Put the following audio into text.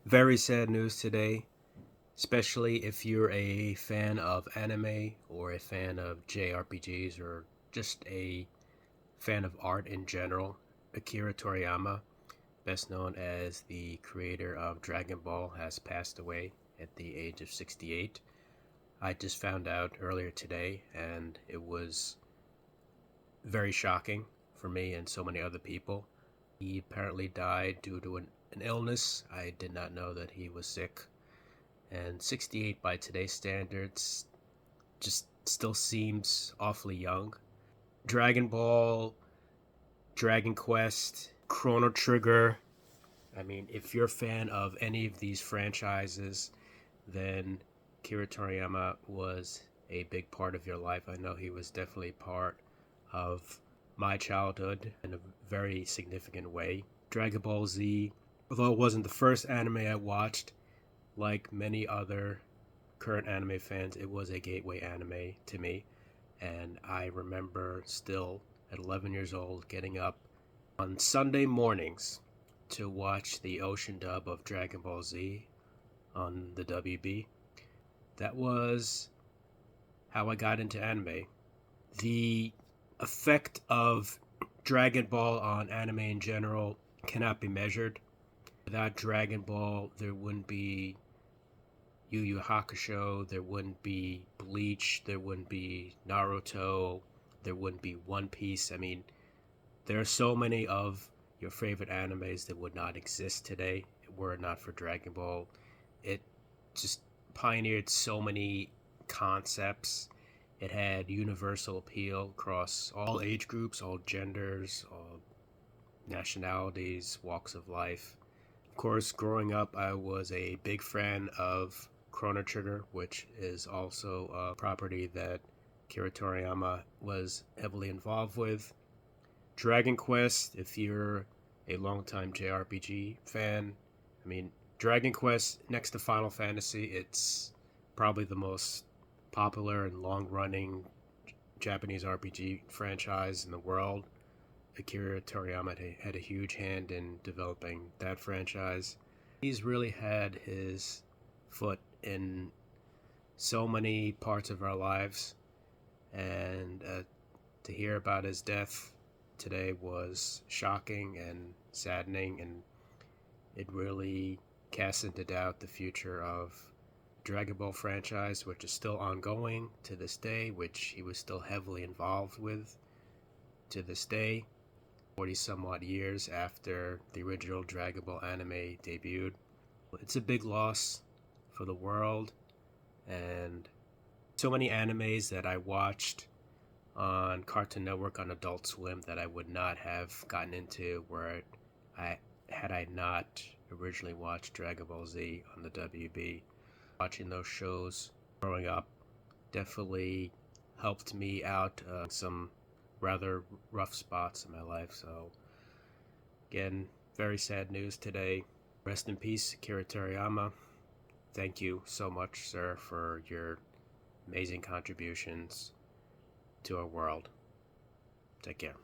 Very sad news today, especially if you're a fan of anime or a fan of JRPGs or just a fan of art in general. Akira Toriyama, best known as the creator of Dragon Ball, has passed away at the age of 68. I just found out earlier today, and it was very shocking for me and so many other people. He apparently died due to an illness. I did not know that he was sick. And 68 by today's standards just still seems awfully young. Dragon Ball, Dragon Quest, Chrono Trigger. I mean, if you're a fan of any of these franchises, then Kira Toriyama was a big part of your life. I know he was definitely part of my childhood in a very significant way. Dragon Ball Z, although it wasn't the first anime I watched, like many other current anime fans, it was a gateway anime to me. And I remember still at 11 years old getting up on Sunday mornings to watch the ocean dub of Dragon Ball Z on the WB. That was how I got into anime. The effect of Dragon Ball on anime in general cannot be measured. Without Dragon Ball, there wouldn't be Yu Yu Hakusho, there wouldn't be Bleach, there wouldn't be Naruto, there wouldn't be One Piece. I mean, there are so many of your favorite animes that would not exist today were it not for Dragon Ball. It just pioneered so many concepts. It had universal appeal across all age groups, all genders, all nationalities, walks of life. Of course, growing up, I was a big fan of Chrono Trigger, which is also a property that Akira Toriyama was heavily involved with. Dragon Quest, if you're a longtime JRPG fan, I mean, Dragon Quest, next to Final Fantasy, it's probably the most popular and long-running Japanese RPG franchise in the world. Akira Toriyama had a huge hand in developing that franchise. He's really had his foot in so many parts of our lives, and to hear about his death today was shocking and saddening, and it really casts into doubt the future of Dragon Ball franchise, which is still ongoing to this day, which he was still heavily involved with to this day, 40 somewhat years after the original Dragon Ball anime debuted. It's a big loss for the world, and so many animes that I watched on Cartoon Network, on Adult Swim, that I would not have gotten into were had I not originally watched Dragon Ball Z on the WB. Watching those shows growing up definitely helped me out some rather rough spots in my life. So again, very sad news today. Rest in peace, Akira Toriyama. Thank you so much, sir, for your amazing contributions to our world. Take care.